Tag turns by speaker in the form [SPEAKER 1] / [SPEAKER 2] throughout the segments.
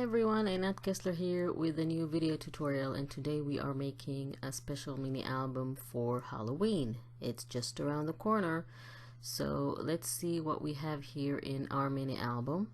[SPEAKER 1] everyone, Einat Kessler here with a new video tutorial, and today we are making a special mini album for Halloween. It's just around the corner, so let's see what we have here in our mini album.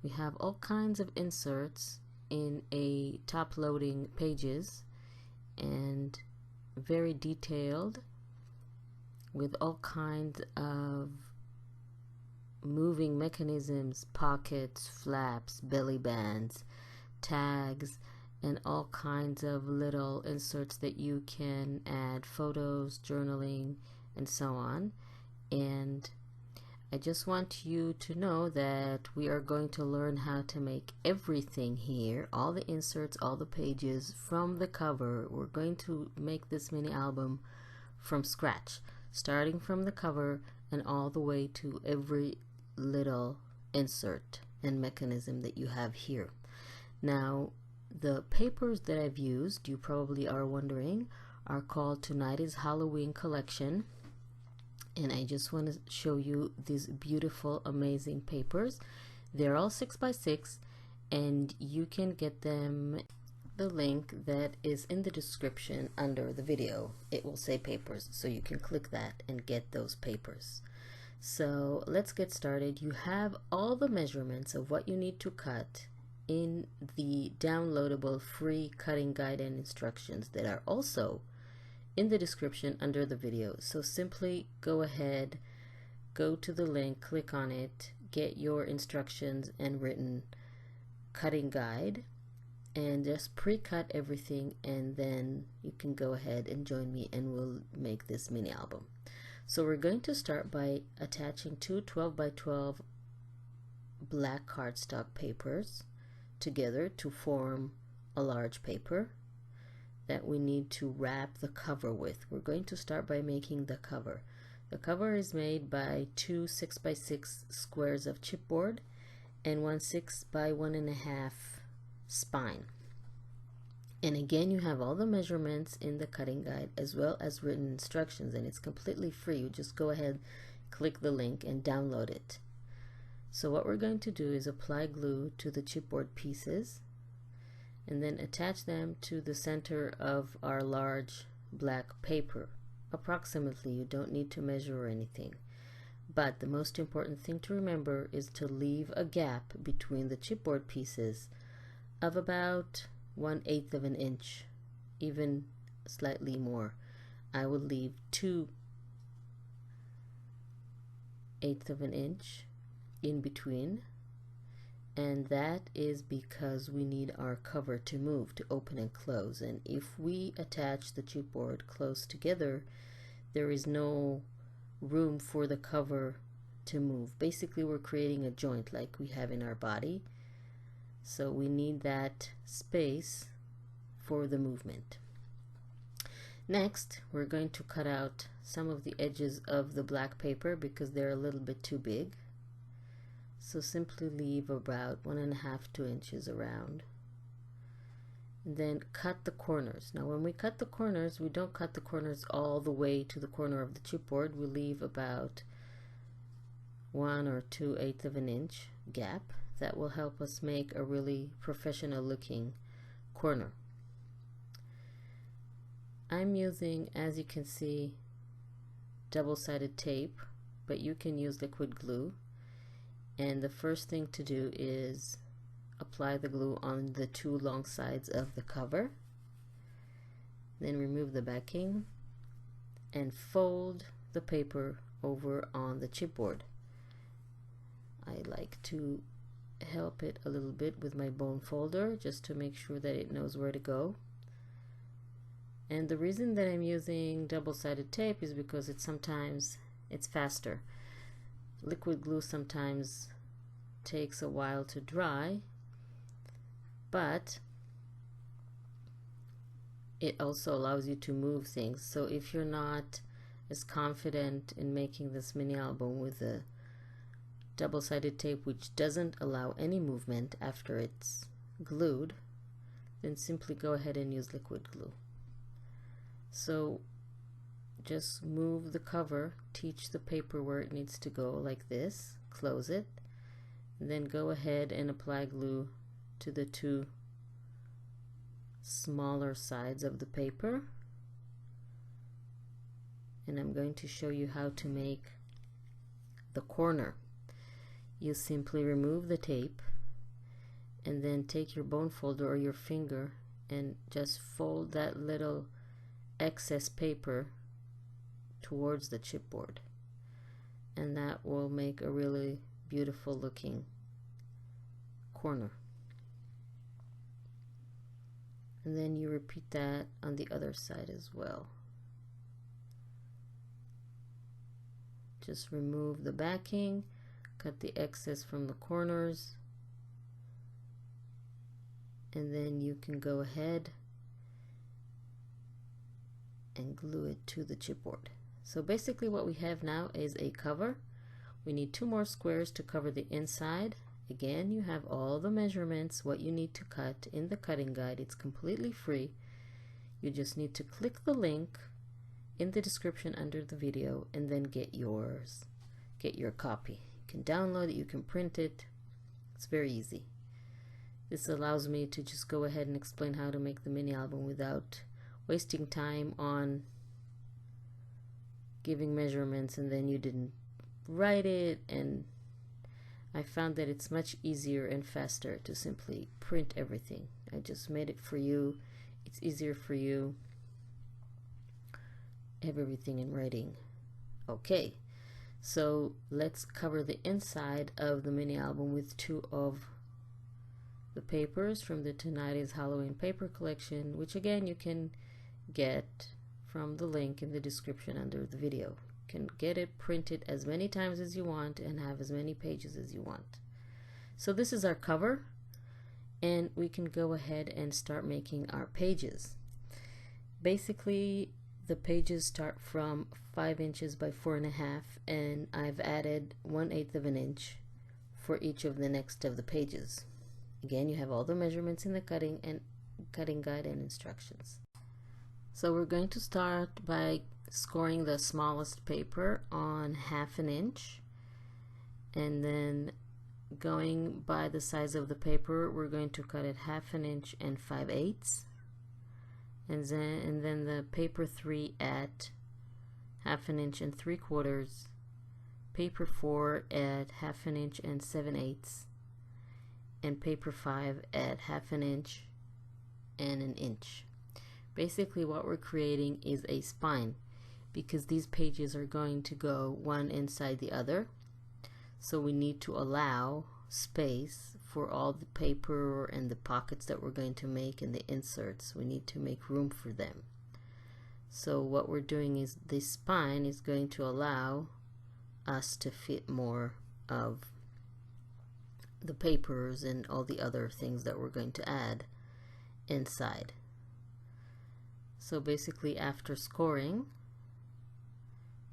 [SPEAKER 1] We have all kinds of inserts in a top-loading pages and very detailed with all kinds of moving mechanisms, pockets, flaps, belly bands, tags, and all kinds of little inserts that you can add photos, journaling, and so on. And I just want you to know that we are going to learn how to make everything here, all the inserts, all the pages from the cover. We're going to make this mini album from scratch, starting from the cover and all the way to every little insert and mechanism that you have here. Now, the papers that I've used, you probably are wondering, are called Tonight is Halloween collection, and I just want to show you these beautiful, amazing papers. They're all 6x6, and you can get them. The link that is in the description under the video, it will say papers, so you can click that and get those papers. So let's get started. You have all the measurements of what you need to cut in the downloadable free cutting guide and instructions that are also in the description under the video. So simply go ahead, go to the link, click on it, get your instructions and written cutting guide, and just pre-cut everything, and then you can go ahead and join me and we'll make this mini album. So we're going to start by attaching two 12x12 black cardstock papers together to form a large paper that we need to wrap the cover with. We're going to start by making the cover. The cover is made by two 6x6 squares of chipboard and 1 6x1.5 spine. And again, you have all the measurements in the cutting guide as well as written instructions, and it's completely free. You just go ahead, click the link and download it. So what we're going to do is apply glue to the chipboard pieces and then attach them to the center of our large black paper. Approximately, you don't need to measure or anything. But the most important thing to remember is to leave a gap between the chipboard pieces of about 1/8 of an inch, even slightly more. I would leave 2/8 of an inch in between, and that is because we need our cover to move, to open and close. And if we attach the chipboard close together, there is no room for the cover to move. Basically, we're creating a joint like we have in our body. So we need that space for the movement. Next, we're going to cut out some of the edges of the black paper because they're a little bit too big. So simply leave about 1.5 to 2 inches around. And then cut the corners. Now when we cut the corners, we don't cut the corners all the way to the corner of the chipboard. We leave about 1 or 2/8 of an inch gap. That will help us make a really professional looking corner. I'm using, as you can see, double-sided tape, but you can use liquid glue. And the first thing to do is apply the glue on the two long sides of the cover. Then remove the backing and fold the paper over on the chipboard. I like to help it a little bit with my bone folder just to make sure that it knows where to go. And the reason that I'm using double-sided tape is because it's faster. Liquid glue sometimes takes a while to dry, but it also allows you to move things. So if you're not as confident in making this mini album with a double-sided tape, which doesn't allow any movement after it's glued, then simply go ahead and use liquid glue. So just move the cover, teach the paper where it needs to go like this, close it, and then go ahead and apply glue to the two smaller sides of the paper, and I'm going to show you how to make the corner. You simply remove the tape and then take your bone folder or your finger and just fold that little excess paper towards the chipboard, and that will make a really beautiful looking corner. And then you repeat that on the other side as well. Just remove the backing, cut the excess from the corners, and then you can go ahead and glue it to the chipboard. So basically what we have now is a cover. We need 2 more squares to cover the inside. Again, you have all the measurements, what you need to cut in the cutting guide. It's completely free. You just need to click the link in the description under the video and then get yours. Get your copy. You can download it, you can print it. It's very easy. This allows me to just go ahead and explain how to make the mini album without wasting time on giving measurements and then you didn't write it, and I found that it's much easier and faster to simply print everything. I just made it for you. It's easier for you. Have everything in writing. Okay, so let's cover the inside of the mini album with 2 of the papers from the Tonight is Halloween paper collection, which again you can get from the link in the description under the video. You can get it, print it as many times as you want, and have as many pages as you want. So this is our cover, and we can go ahead and start making our pages. Basically, the pages start from 5 inches by 4.5, and I've added 1/8 of an inch for each of the next of the pages. Again, you have all the measurements in the cutting guide and instructions. So we're going to start by scoring the smallest paper on 1/2 inch, and then going by the size of the paper, we're going to cut it 1/2 inch and 5/8, and then the paper 3 at 1/2 inch and 3/4, paper 4 at 1/2 inch and 7/8, and paper 5 at 1/2 inch and 1 inch. Basically what we're creating is a spine, because these pages are going to go one inside the other, so we need to allow space for all the paper and the pockets that we're going to make and the inserts. We need to make room for them. So what we're doing is this spine is going to allow us to fit more of the papers and all the other things that we're going to add inside. So basically after scoring,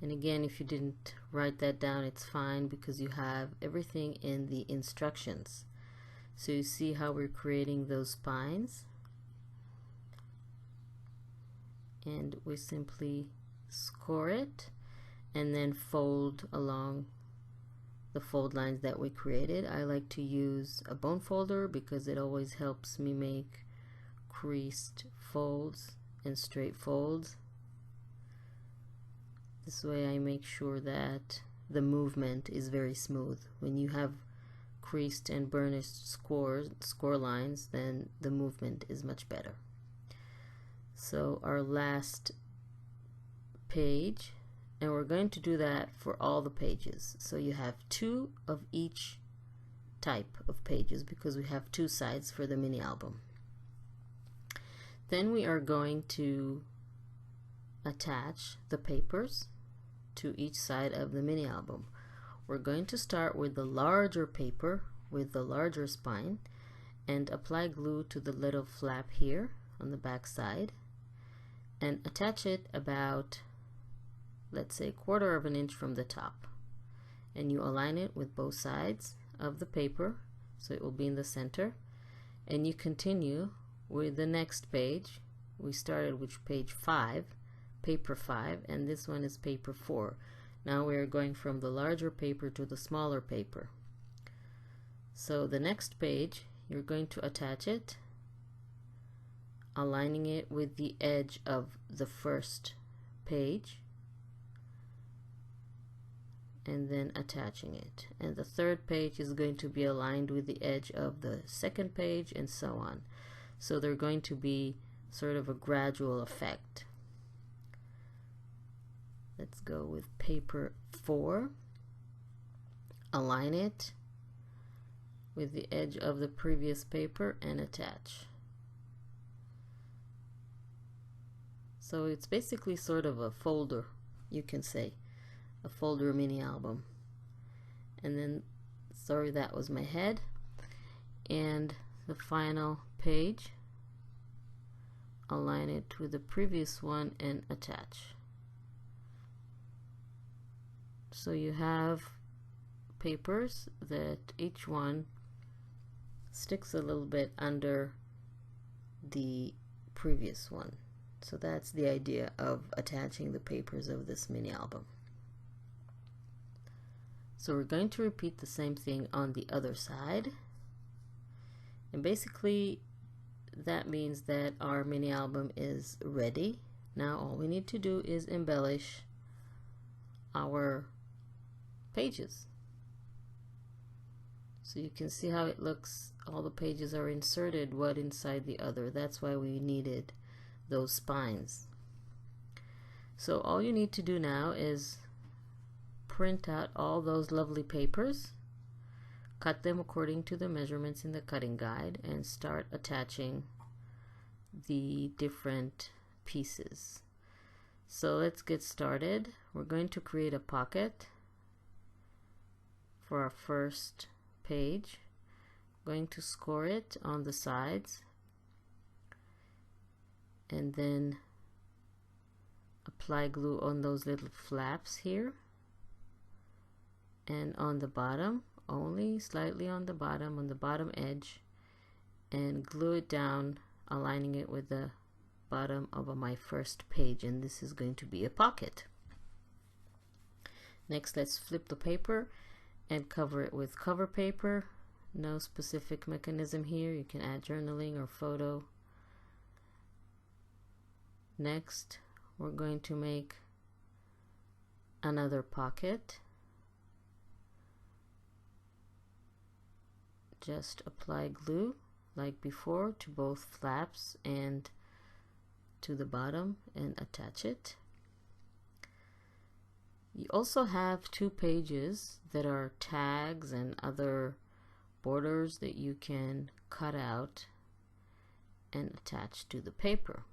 [SPEAKER 1] and again if you didn't write that down it's fine because you have everything in the instructions. So you see how we're creating those spines, and we simply score it and then fold along the fold lines that we created. I like to use a bone folder because it always helps me make creased folds and straight folds. This way I make sure that the movement is very smooth. When you have creased and burnished score lines, then the movement is much better. So our last page, and we're going to do that for all the pages. So you have 2 of each type of pages because we have 2 sides for the mini album. Then we are going to attach the papers to each side of the mini album. We're going to start with the larger paper with the larger spine and apply glue to the little flap here on the back side and attach it about, let's say, 1/4 of an inch from the top, and you align it with both sides of the paper so it will be in the center, and you continue with the next page. We started with page 5, paper 5, and this one is paper 4. Now we are going from the larger paper to the smaller paper. So the next page you're going to attach it, aligning it with the edge of the first page, and then attaching it. And the third page is going to be aligned with the edge of the second page, and so on. So they're going to be sort of a gradual effect. Let's go with paper 4. Align it with the edge of the previous paper and attach. So it's basically sort of a folder, you can say, a folder mini album. And then, sorry, that was my head. And the final page, align it with the previous one and attach. So you have papers that each one sticks a little bit under the previous one. So that's the idea of attaching the papers of this mini album. So we're going to repeat the same thing on the other side. And basically that means that our mini album is ready. Now all we need to do is embellish our pages. So you can see how it looks. All the pages are inserted one inside the other. That's why we needed those spines. So all you need to do now is print out all those lovely papers, cut them according to the measurements in the cutting guide, and start attaching the different pieces. So let's get started. We're going to create a pocket for our first page. I'm going to score it on the sides and then apply glue on those little flaps here and on the bottom, only slightly on the bottom edge, and glue it down, aligning it with the bottom of my first page, and this is going to be a pocket. Next, let's flip the paper and cover it with cover paper. No specific mechanism here. You can add journaling or photo. Next, we're going to make another pocket. Just apply glue like before to both flaps and to the bottom and attach it. You also have 2 pages that are tags and other borders that you can cut out and attach to the paper.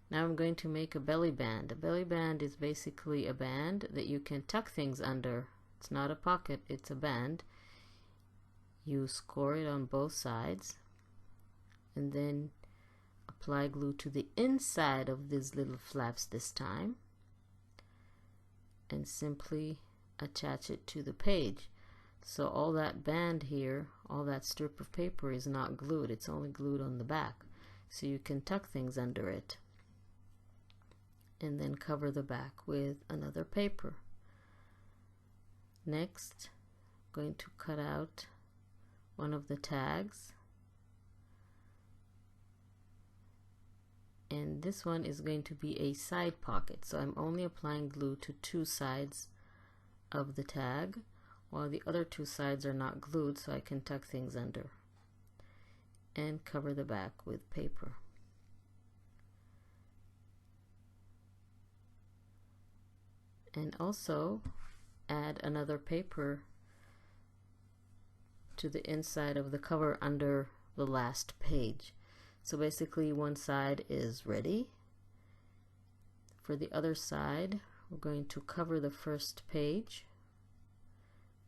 [SPEAKER 1] Now I'm going to make a belly band. A belly band is basically a band that you can tuck things under. It's not a pocket, it's a band. You score it on both sides and then apply glue to the inside of these little flaps this time and simply attach it to the page. So all that band here, all that strip of paper is not glued, it's only glued on the back. So you can tuck things under it and then cover the back with another paper. Next, I'm going to cut out one of the tags, and this one is going to be a side pocket, so I'm only applying glue to 2 sides of the tag while the other 2 sides are not glued, so I can tuck things under and cover the back with paper. And also add another paper to the inside of the cover under the last page. So basically one side is ready. For the other side, we're going to cover the first page,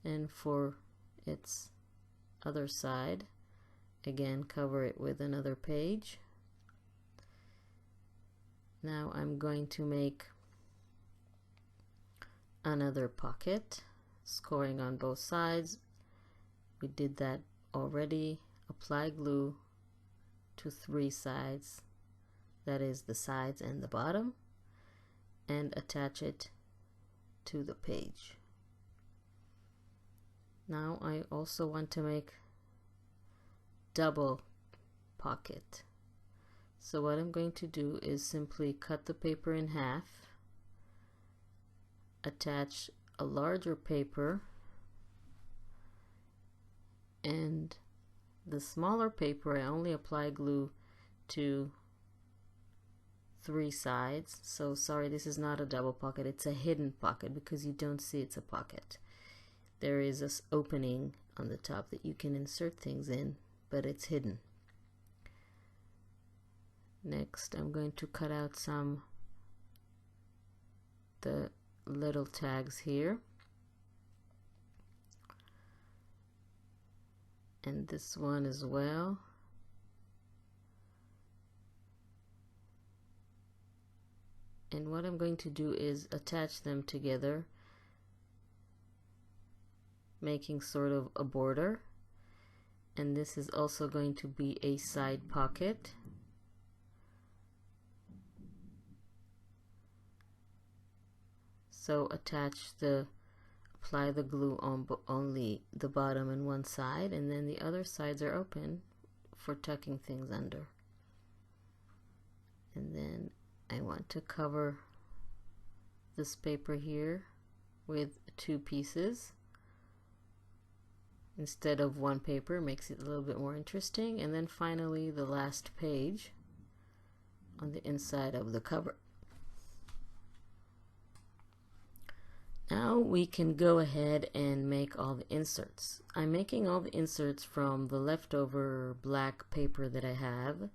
[SPEAKER 1] and for its other side, again cover it with another page. Now I'm going to make another pocket, scoring on both sides. We did that already. Apply glue to 3 sides, that is the sides and the bottom, and attach it to the page. Now I also want to make double pocket. So what I'm going to do is simply cut the paper in half, attach a larger paper, and the smaller paper I only apply glue to 3 sides. So sorry, this is not a double pocket, it's a hidden pocket because you don't see it's a pocket. There is this opening on the top that you can insert things in, but it's hidden. Next, I'm going to cut out the little tags here, and this one as well. And what I'm going to do is attach them together, making sort of a border. And this is also going to be a side pocket. So apply the glue on only the bottom and one side, and then the other sides are open for tucking things under. And then I want to cover this paper here with 2 pieces instead of 1 paper, makes it a little bit more interesting. And then finally the last page on the inside of the cover. Now we can go ahead and make all the inserts. I'm making all the inserts from the leftover black paper that I have.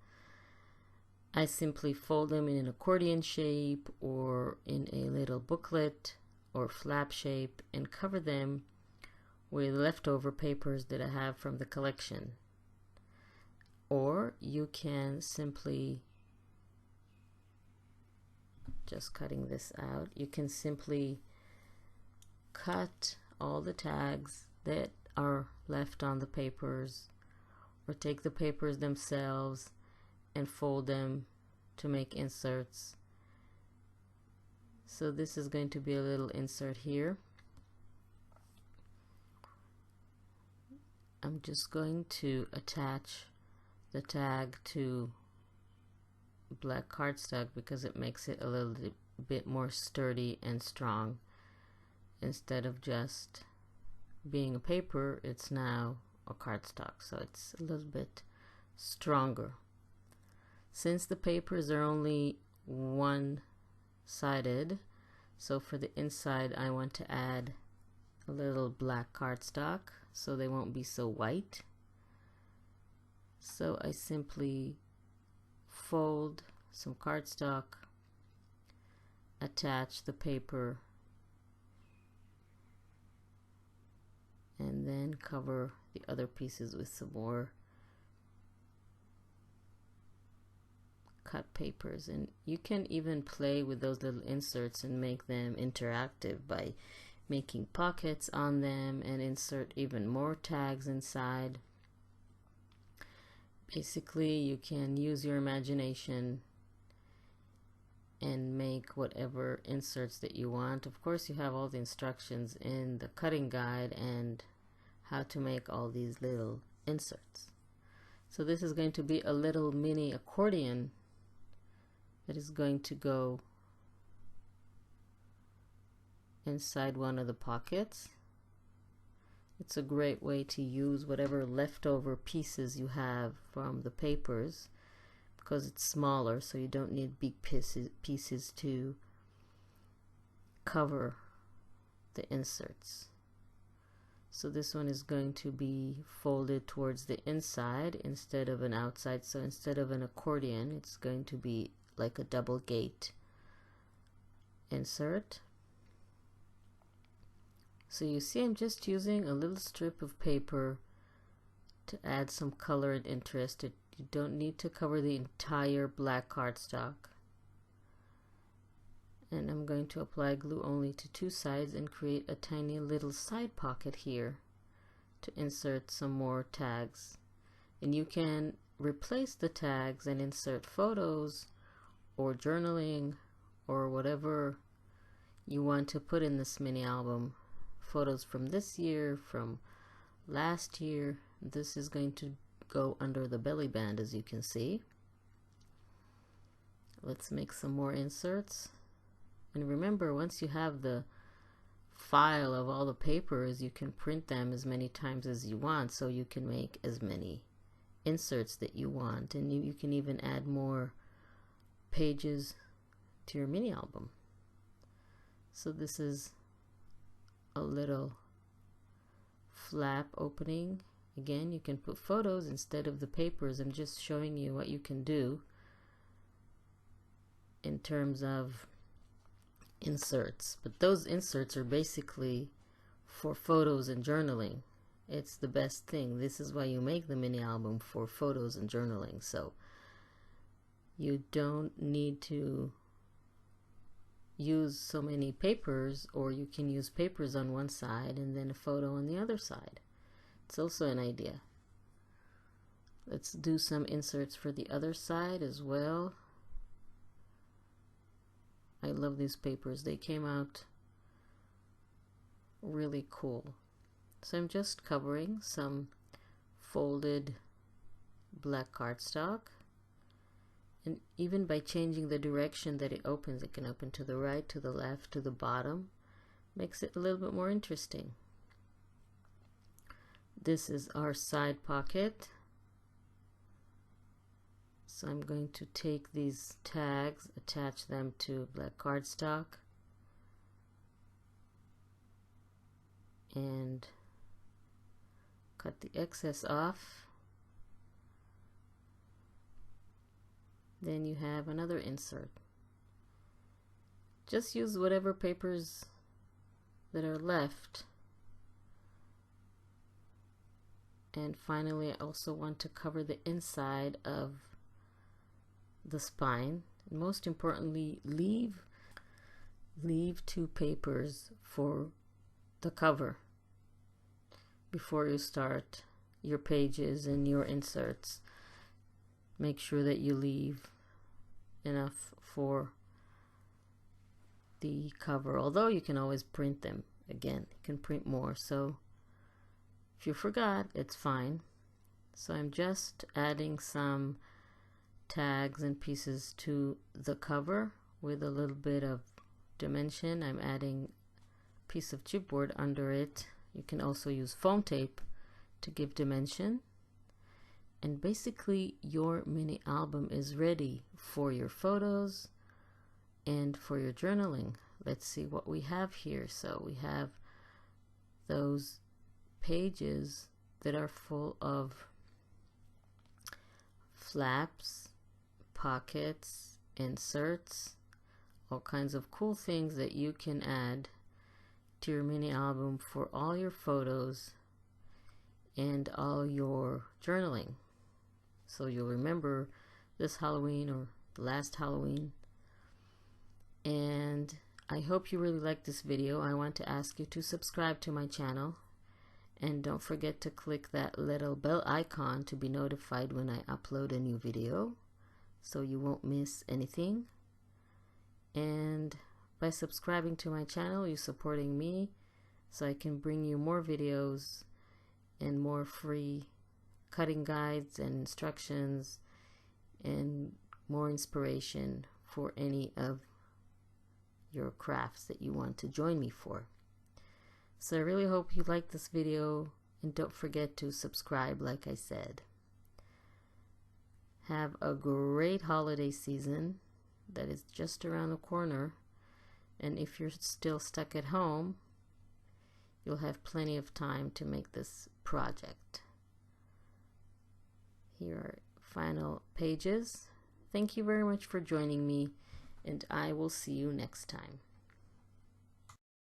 [SPEAKER 1] I simply fold them in an accordion shape or in a little booklet or flap shape and cover them with leftover papers that I have from the collection. Or you can simply, just cutting this out, you can simply cut all the tags that are left on the papers, or take the papers themselves and fold them to make inserts. So this is going to be a little insert here. I'm just going to attach the tag to black cardstock because it makes it a little bit more sturdy and strong. Instead of just being a paper, it's now a cardstock, so it's a little bit stronger. Since the papers are only one-sided, so for the inside I want to add a little black cardstock so they won't be so white. So I simply fold some cardstock, attach the paper, and then cover the other pieces with some more cut papers. And you can even play with those little inserts and make them interactive by making pockets on them and insert even more tags inside. Basically, you can use your imagination and make whatever inserts that you want. Of course, you have all the instructions in the cutting guide and how to make all these little inserts. So this is going to be a little mini accordion that is going to go inside one of the pockets. It's a great way to use whatever leftover pieces you have from the papers because it's smaller, so you don't need big pieces to cover the inserts. So this one is going to be folded towards the inside instead of an outside. So instead of an accordion, it's going to be like a double gate insert. So you see, I'm just using a little strip of paper to add some color and interest. You don't need to cover the entire black cardstock. And I'm going to apply glue only to 2 sides and create a tiny little side pocket here to insert some more tags. And you can replace the tags and insert photos or journaling or whatever you want to put in this mini album. Photos from this year, from last year. This is going to go under the belly band, as you can see. Let's make some more inserts. And remember, once you have the file of all the papers, you can print them as many times as you want, so you can make as many inserts that you want, and you can even add more pages to your mini album. So this is a little flap opening. Again, you can put photos instead of the papers. I'm just showing you what you can do in terms of inserts, but those inserts are basically for photos and journaling. It's the best thing. This is why you make the mini album, for photos and journaling. So you don't need to use so many papers, or you can use papers on one side and then a photo on the other side. It's also an idea. Let's do some inserts for the other side as well. I love these papers. They came out really cool. So I'm just covering some folded black cardstock. And even by changing the direction that it opens, it can open to the right, to the left, to the bottom. Makes it a little bit more interesting. This is our side pocket. So I'm going to take these tags, attach them to black cardstock, and cut the excess off. Then you have another insert. Just use whatever papers that are left. And finally, I also want to cover the inside of the spine. And most importantly, leave 2 papers for the cover before you start your pages and your inserts. Make sure that you leave enough for the cover, although you can always print them. Again, you can print more, so if you forgot, it's fine. So I'm just adding some tags and pieces to the cover with a little bit of dimension. I'm adding a piece of chipboard under it. You can also use foam tape to give dimension. And basically your mini album is ready for your photos and for your journaling. Let's see what we have here. So we have those pages that are full of flaps, pockets, inserts, all kinds of cool things that you can add to your mini album for all your photos and all your journaling. So you'll remember this Halloween or the last Halloween. And I hope you really like this video. I want to ask you to subscribe to my channel, and don't forget to click that little bell icon to be notified when I upload a new video, so you won't miss anything. And by subscribing to my channel, you're supporting me so I can bring you more videos and more free cutting guides and instructions and more inspiration for any of your crafts that you want to join me for. So I really hope you like this video, and don't forget to subscribe like I said. Have a great holiday season that is just around the corner, and if you're still stuck at home, you'll have plenty of time to make this project. Here are final pages. Thank you very much for joining me, and I will see you next time.